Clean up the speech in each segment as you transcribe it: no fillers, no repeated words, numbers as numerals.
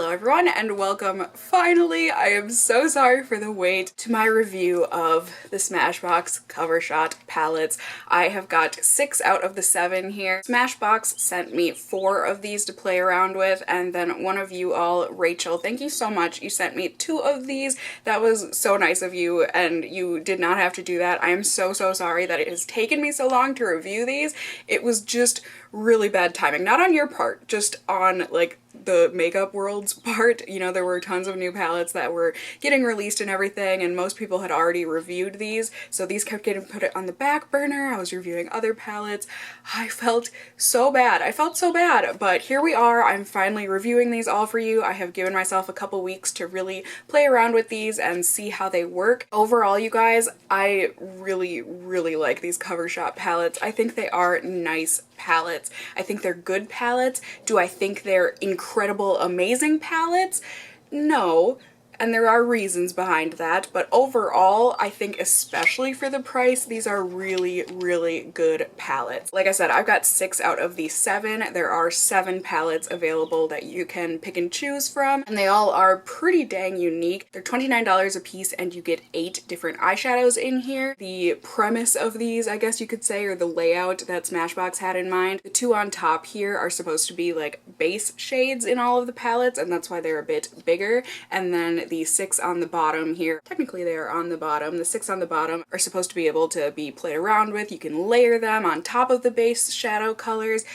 Hello everyone and welcome finally. I am so sorry for the wait to my review of the Smashbox Cover Shot palettes. I have got 6 out of the 7 here. Smashbox sent me 4 of these to play around with, and then one of you all, Rachel, thank you so much. You sent me 2 of these. That was so nice of you, and you did not have to do that. I am so sorry that it has taken me so long to review these. It was just really bad timing. Not on your part, just on like the makeup world's part. You know, there were tons of new palettes that were getting released and everything, and most people had already reviewed these, so these kept getting put on the back burner. I was reviewing other palettes. I felt so bad. I felt so bad, but here we are. I'm finally reviewing these all for you. I have given myself a couple weeks to really play around with these and see how they work. Overall, you guys, I really like these Cover Shot palettes. I think they are nice palettes. I think they're good palettes. Do I think they're incredible, amazing palettes? No. And there are reasons behind that, but overall, I think especially for the price, these are really good palettes. Like I said, I've got 6 out of the 7. There are 7 palettes available that you can pick and choose from, and they all are pretty dang unique. They're $29 a piece, and you get 8 different eyeshadows in here. The premise of these, I guess you could say, or the layout that Smashbox had in mind, the 2 on top here are supposed to be like base shades in all of the palettes, and that's why they're a bit bigger, and then the 6 on the bottom here, technically they are on the bottom, the 6 on the bottom are supposed to be able to be played around with. You can layer them on top of the base shadow colors.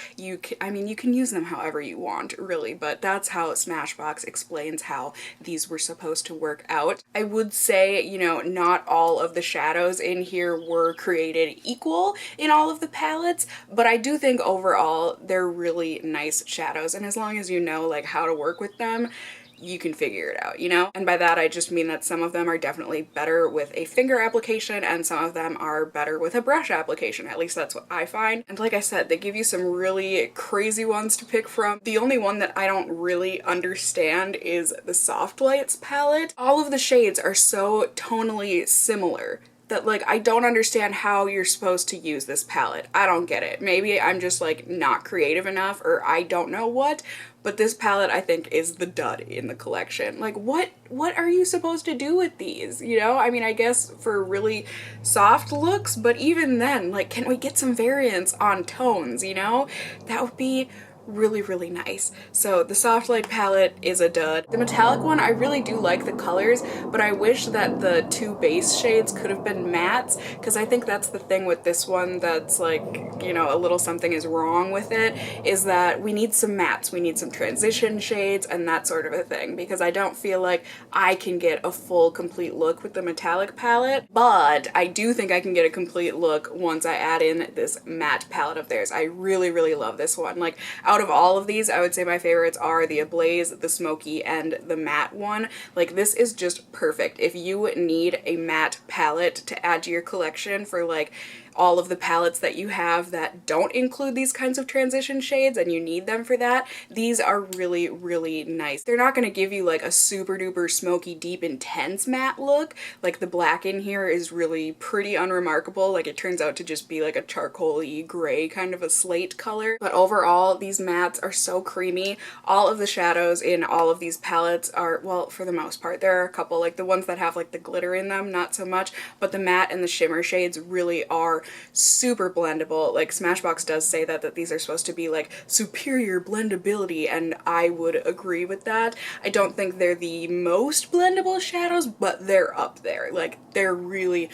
I mean, you can use them however you want, really, but that's how Smashbox explains how these were supposed to work out. I would say, you know, not all of the shadows in here were created equal in all of the palettes, but I do think overall they're really nice shadows, and as long as you know like how to work with them, you can figure it out, you know? And by that I just mean that some of them are definitely better with a finger application and some of them are better with a brush application. At least that's what I find. And like I said, they give you some really crazy ones to pick from. The only one that I don't really understand is the SOFTLIGHT's palette. All of the shades are so tonally similar that like I don't understand how you're supposed to use this palette. I don't get it. Maybe I'm just like not creative enough, or I don't know what, but this palette I think is the dud in the collection. Like what are you supposed to do with these, you know? I mean, I guess for really soft looks, but even then, like, can we get some variance on tones, you know? That would be really nice. So the SOFTLIGHT palette is a dud. The metallic one, I really do like the colors, but I wish that the 2 base shades could have been mattes, because I think that's the thing with this one that's like, you know, a little something is wrong with it, is that we need some mattes, we need some transition shades and that sort of a thing, because I don't feel like I can get a full complete look with the metallic palette, but I do think I can get a complete look once I add in this matte palette of theirs. I really love this one. Like, out of all of these, I would say my favorites are the ABLAZE, the SMOKEY, and the matte one. Like, this is just perfect. If you need a matte palette to add to your collection for like all of the palettes that you have that don't include these kinds of transition shades and you need them for that, these are really nice. They're not going to give you like a super duper smoky, deep, intense matte look. Like the black in here is really pretty unremarkable. Like it turns out to just be like a charcoal-y gray kind of a slate color. But overall, these mattes are so creamy. All of the shadows in all of these palettes are, well, for the most part, there are a couple, like the ones that have like the glitter in them, not so much, but the matte and the shimmer shades really are super blendable. Like Smashbox does say that these are supposed to be like superior blendability, and I would agree with that. I don't think they're the most blendable shadows, but they're up there. Like they're really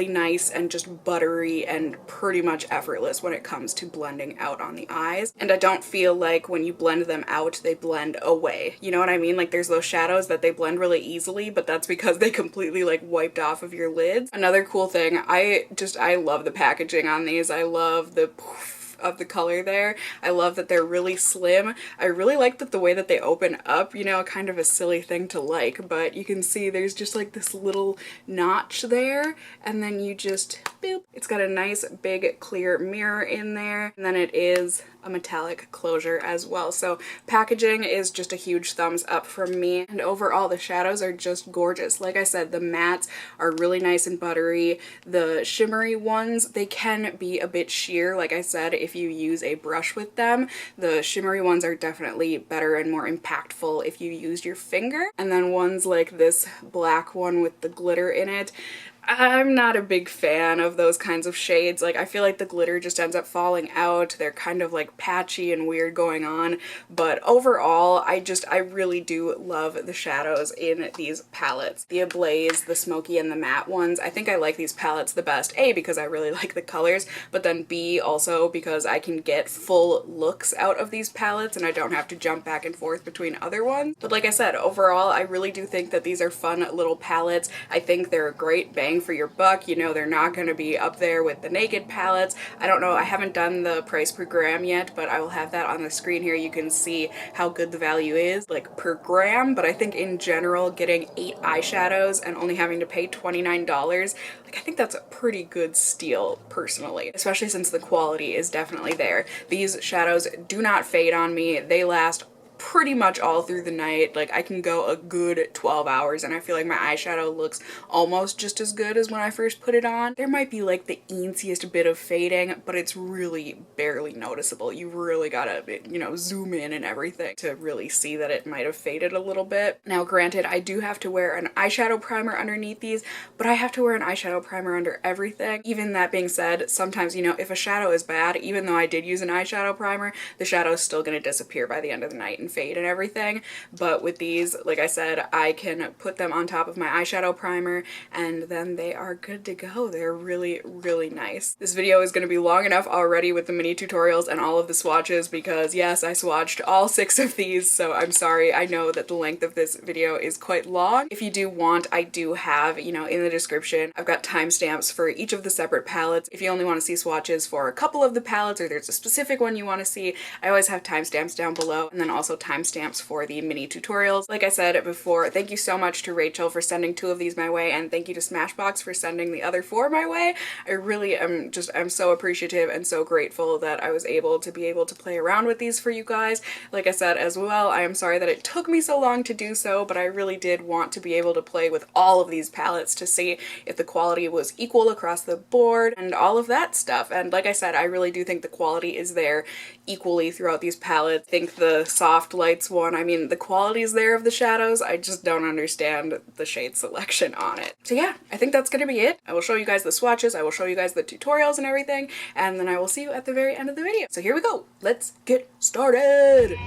nice and just buttery and pretty much effortless when it comes to blending out on the eyes. And I don't feel like when you blend them out, they blend away. You know what I mean? Like there's those shadows that they blend really easily, but that's because they completely like wiped off of your lids. Another cool thing, I love the packaging on these. I love the poof of the color there. I love that they're really slim. I really like that the way that they open up, you know, kind of a silly thing to like, but you can see there's just like this little notch there, and then you just boop. It's got a nice big clear mirror in there, and then it is a metallic closure as well. So packaging is just a huge thumbs up from me, and overall the shadows are just gorgeous. Like I said, the mattes are really nice and buttery. The shimmery ones, they can be a bit sheer. Like I said, if you use a brush with them. The shimmery ones are definitely better and more impactful if you used your finger. And then ones like this black one with the glitter in it, I'm not a big fan of those kinds of shades. Like, I feel like the glitter just ends up falling out. They're kind of like patchy and weird going on, but overall I really do love the shadows in these palettes. The ABLAZE, the smoky, and the matte ones, I think I like these palettes the best, A, because I really like the colors, but then B, also because I can get full looks out of these palettes and I don't have to jump back and forth between other ones. But like I said, overall I really do think that these are fun little palettes. I think they're a great bang for your buck. You know, they're not going to be up there with the Naked palettes. I don't know, I haven't done the price per gram yet, but I will have that on the screen here. You can see how good the value is, like per gram, but I think in general getting 8 eyeshadows and only having to pay $29, like, I think that's a pretty good steal personally, especially since the quality is definitely there. These shadows do not fade on me. They last pretty much all through the night. Like, I can go a good 12 hours and I feel like my eyeshadow looks almost just as good as when I first put it on. There might be like the easiest bit of fading, but it's really barely noticeable. You really gotta, you know, zoom in and everything to really see that it might have faded a little bit. Now granted, I do have to wear an eyeshadow primer underneath these, but I have to wear an eyeshadow primer under everything. Even that being said, sometimes, you know, if a shadow is bad, even though I did use an eyeshadow primer, the shadow is still gonna disappear by the end of the night and fade and everything. But with these, like I said, I can put them on top of my eyeshadow primer and then they are good to go. They're really, really nice. This video is going to be long enough already with the mini tutorials and all of the swatches because yes, I swatched all 6 of these, so I'm sorry. I know that the length of this video is quite long. If you do want, I do have, you know, in the description, I've got timestamps for each of the separate palettes. If you only want to see swatches for a couple of the palettes or there's a specific one you want to see, I always have timestamps down below, and then also timestamps for the mini tutorials. Like I said before, thank you so much to Rachel for sending 2 of these my way, and thank you to Smashbox for sending the other 4 my way. I really am I'm so appreciative and so grateful that I was able to play around with these for you guys. Like I said as well, I am sorry that it took me so long to do so, but I really did want to be able to play with all of these palettes to see if the quality was equal across the board and all of that stuff. And like I said, I really do think the quality is there equally throughout these palettes. I think the SOFTLIGHTs one, I mean, the quality is there of the shadows, I just don't understand the shade selection on it. So yeah, I think that's gonna be it. I will show you guys the swatches, I will show you guys the tutorials and everything, and then I will see you at the very end of the video. So here we go, let's get started!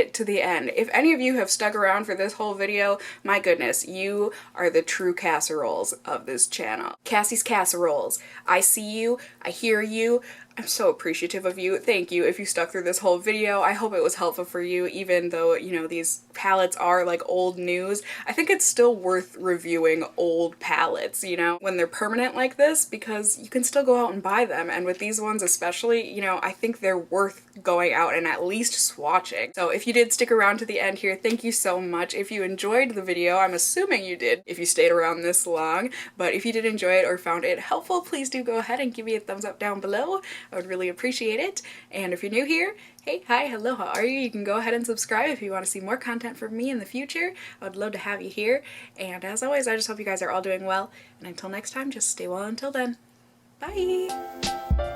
it to the end. If any of you have stuck around for this whole video, my goodness, you are the true casseroles of this channel. Cassie's Casseroles. I see you, I hear you, I'm so appreciative of you. Thank you if you stuck through this whole video. I hope it was helpful for you, even though, you know, these palettes are like old news. I think it's still worth reviewing old palettes, you know, when they're permanent like this, because you can still go out and buy them. And with these ones especially, you know, I think they're worth going out and at least swatching. So if you did stick around to the end here, thank you so much. If you enjoyed the video, I'm assuming you did if you stayed around this long, but if you did enjoy it or found it helpful, please do go ahead and give me a thumbs up down below. I would really appreciate it. And if you're new here, hey, hi, hello, how are you? You can go ahead and subscribe if you want to see more content from me in the future. I would love to have you here. And as always, I just hope you guys are all doing well. And until next time, just stay well until then. Bye!